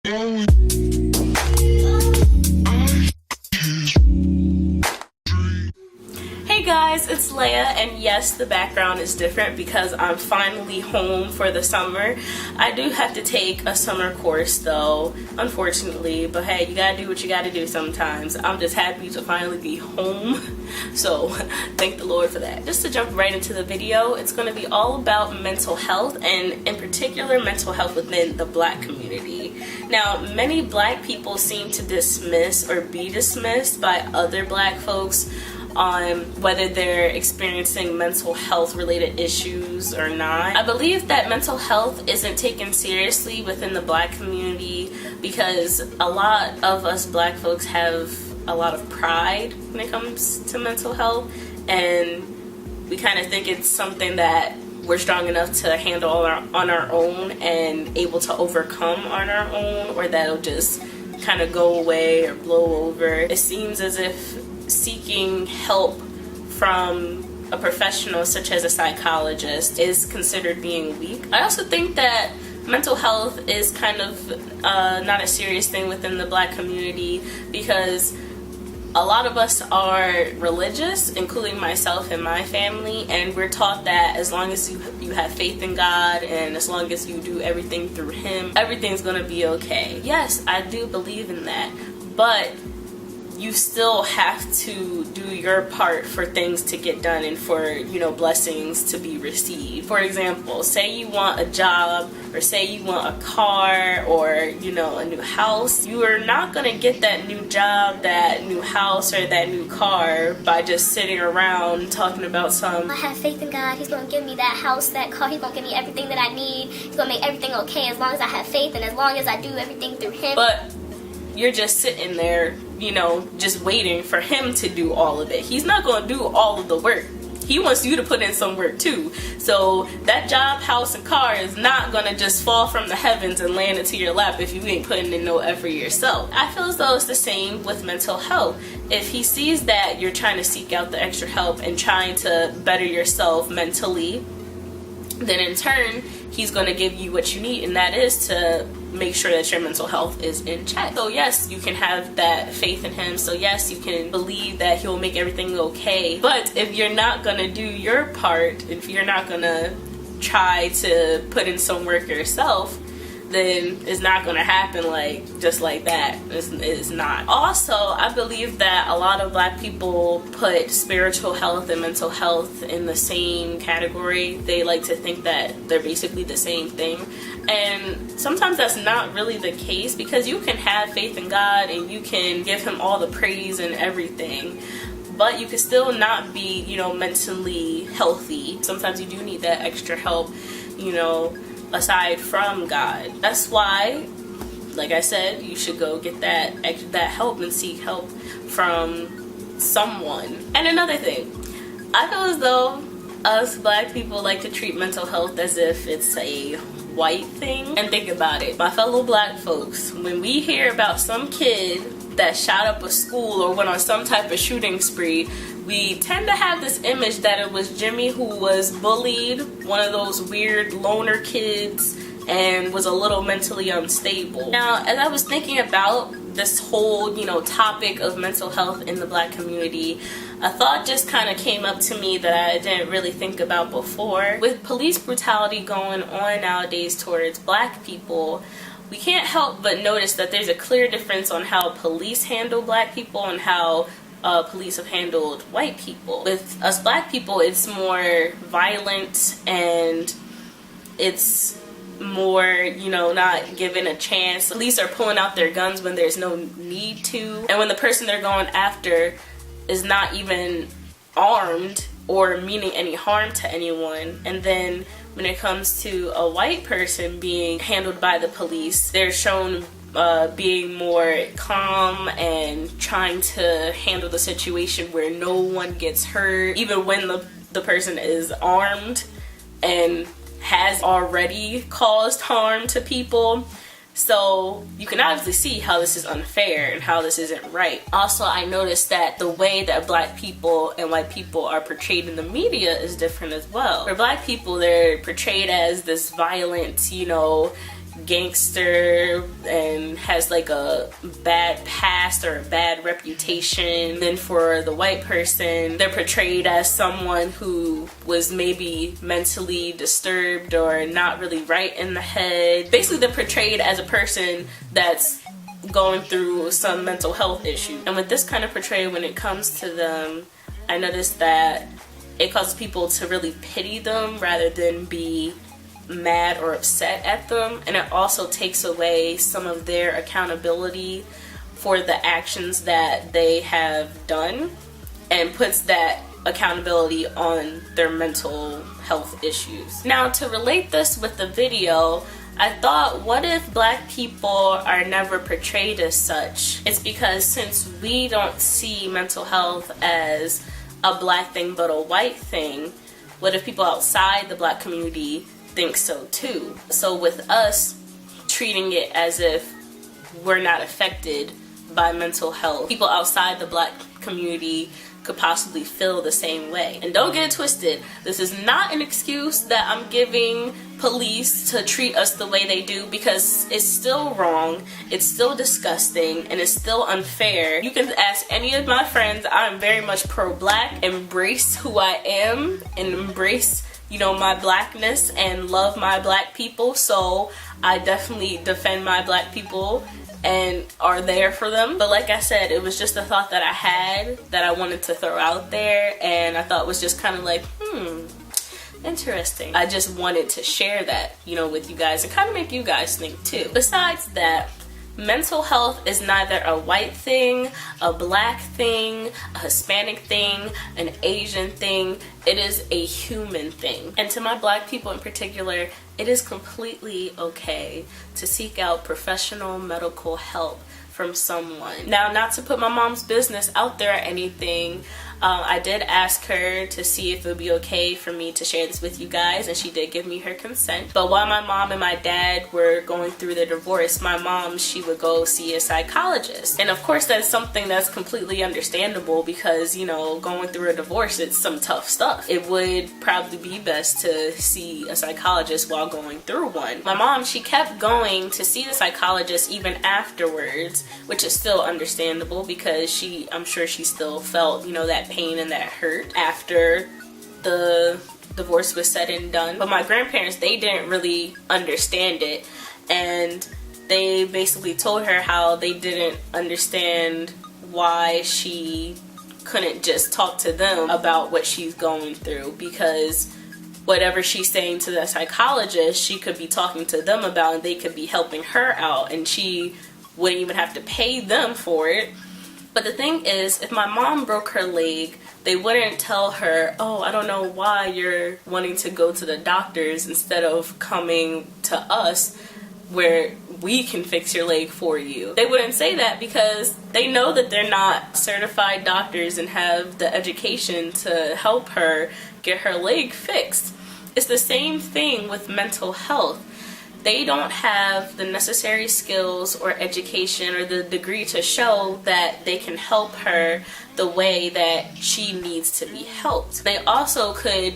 Hey guys, it's Leia, and yes, the background is different because I'm finally home for the summer. I do have to take a summer course though, unfortunately, but hey, you gotta do what you gotta do sometimes. I'm just happy to finally be home, so thank the Lord for that. Just to jump right into the video, it's going to be all about mental health, and in particular mental health within the Black community. Now, many Black people seem to dismiss or be dismissed by other Black folks on whether they're experiencing mental health related issues or not. I believe that mental health isn't taken seriously within the Black community because a lot of us Black folks have a lot of pride when it comes to mental health, and we kind of think it's something that we're strong enough to handle on our own and able to overcome on our own, or that'll just kind of go away or blow over. It seems as if seeking help from a professional such as a psychologist is considered being weak. I also think that mental health is kind of not a serious thing within the Black community because a lot of us are religious, including myself and my family, and we're taught that as long as you have faith in God and as long as you do everything through Him, everything's gonna be okay. Yes, I do believe in that, but you still have to do your part for things to get done and for, you know, blessings to be received. For example, say you want a job or say you want a car or, you know, a new house. You are not going to get that new job, that new house, or that new car by just sitting around talking about some, I have faith in God, He's going to give me that house, that car, He's going to give me everything that I need, He's going to make everything okay as long as I have faith and as long as I do everything through Him. But you're just sitting there, you know, just waiting for Him to do all of it. He's not going to do all of the work. He wants you to put in some work too. So that job, house, and car is not going to just fall from the heavens and land into your lap if you ain't putting in no effort yourself. I feel as though it's the same with mental health. If He sees that you're trying to seek out the extra help and trying to better yourself mentally, then in turn, He's going to give you what you need, and that is to make sure that your mental health is in check. So yes, you can have that faith in Him. So yes, you can believe that He'll make everything okay. But if you're not going to do your part, if you're not going to try to put in some work yourself, then it's not going to happen just like that. It's not. Also, I believe that a lot of Black people put spiritual health and mental health in the same category. They like to think that they're basically the same thing. And sometimes that's not really the case, because you can have faith in God and you can give Him all the praise and everything, but you can still not be, you know, mentally healthy. Sometimes you do need that extra help, you know, aside from God. That's why, like I said, you should go get that help and seek help from someone. And another thing, I feel as though us Black people like to treat mental health as if it's a white thing. And think about it, my fellow Black folks, when we hear about some kid that shot up a school or went on some type of shooting spree, we tend to have this image that it was Jimmy who was bullied, one of those weird loner kids, and was a little mentally unstable. Now, as I was thinking about this whole, you know, topic of mental health in the Black community, a thought just kind of came up to me that I didn't really think about before. With police brutality going on nowadays towards Black people, we can't help but notice that there's a clear difference on how police handle Black people and how police have handled white people. With us Black people, it's more violent and it's more, you know, not given a chance. Police are pulling out their guns when there's no need to, and when the person they're going after is not even armed or meaning any harm to anyone. And then when it comes to a white person being handled by the police, they're shown being more calm and trying to handle the situation where no one gets hurt, even when the person is armed and has already caused harm to people. So you can obviously see how this is unfair and how this isn't right. Also, I noticed that the way that Black people and white people are portrayed in the media is different as well. For Black people, they're portrayed as this violent, you know, gangster and has like a bad past or a bad reputation. Then for the white person, they're portrayed as someone who was maybe mentally disturbed or not really right in the head. Basically, they're portrayed as a person that's going through some mental health issue. And with this kind of portrayal, when it comes to them, I noticed that it causes people to really pity them rather than be mad or upset at them. And it also takes away some of their accountability for the actions that they have done and puts that accountability on their mental health issues. Now, to relate this with the video, I thought, what if black people are never portrayed as such? It's because since we don't see mental health as a black thing but a white thing, what if people outside the black community think so too? So with us treating it as if we're not affected by mental health, people outside the black community could possibly feel the same way. And don't get it twisted, this is not an excuse that I'm giving police to treat us the way they do, because it's still wrong, it's still disgusting, and it's still unfair. You can ask any of my friends, I'm very much pro-black, embrace who I am, and embrace, you know, my blackness, and love my black people. So I definitely defend my black people and are there for them. But like I said, it was just a thought that I had that I wanted to throw out there, and I thought it was just kind of like, interesting. I just wanted to share that, you know, with you guys and kind of make you guys think too. Besides that, mental health is neither a white thing, a black thing, a Hispanic thing, an Asian thing. It is a human thing. And to my black people in particular, it is completely okay to seek out professional medical help from someone. Now, not to put my mom's business out there or anything, I did ask her to see if it would be okay for me to share this with you guys, and she did give me her consent. But while my mom and my dad were going through their divorce, my mom, she would go see a psychologist. And of course, that's something that's completely understandable because, you know, going through a divorce, it's some tough stuff. It would probably be best to see a psychologist while going through one. My mom, she kept going to see the psychologist even afterwards, which is still understandable because I'm sure she still felt, you know, that pain and that hurt after the divorce was said and done. But my grandparents, they didn't really understand it, and they basically told her how they didn't understand why she couldn't just talk to them about what she's going through, because whatever she's saying to the psychologist, she could be talking to them about, and they could be helping her out, and she wouldn't even have to pay them for it. But the thing is, if my mom broke her leg, they wouldn't tell her, oh, I don't know why you're wanting to go to the doctors instead of coming to us where we can fix your leg for you. They wouldn't say that because they know that they're not certified doctors and have the education to help her get her leg fixed. It's the same thing with mental health. They don't have the necessary skills or education or the degree to show that they can help her the way that she needs to be helped. They also could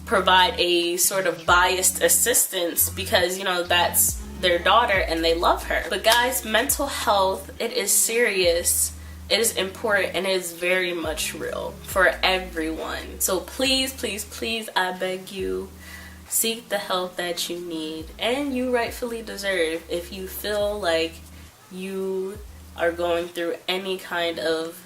provide a sort of biased assistance because, you know, that's their daughter and they love her. But guys, mental health, it is serious, it is important, and it is very much real for everyone. So please, please, please, I beg you, seek the help that you need and you rightfully deserve if you feel like you are going through any kind of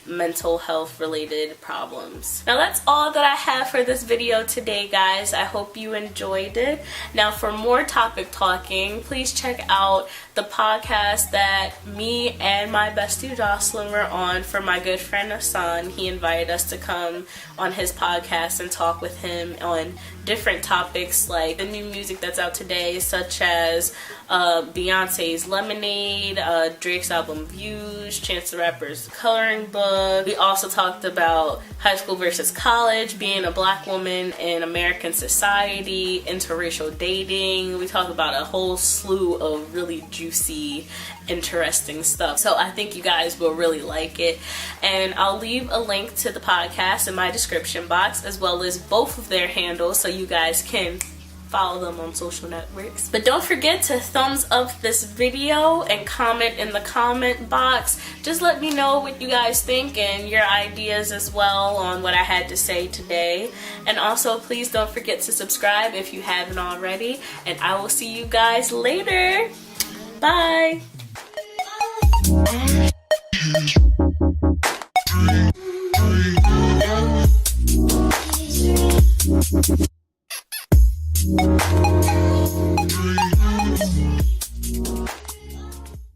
mental health related problems. Now that's all that I have for this video today, guys. I hope you enjoyed it. Now for more topic talking, please check out the podcast that me and my bestie Jocelyn were on for my good friend Assane. He invited us to come on his podcast and talk with him on different topics like the new music that's out today, such as Beyonce's Lemonade, Drake's album Views, Chance the Rapper's Coloring Book. We also talked about high school versus college, being a black woman in American society, interracial dating. We talked about a whole slew of really juicy, interesting stuff. So I think you guys will really like it. And I'll leave a link to the podcast in my description box, as well as both of their handles, so you guys can follow them on social networks. But don't forget to thumbs up this video and comment in the comment box. Just let me know what you guys think and your ideas as well on what I had to say today. And also, please don't forget to subscribe if you haven't already. And I will see you guys later. Bye. Thank you.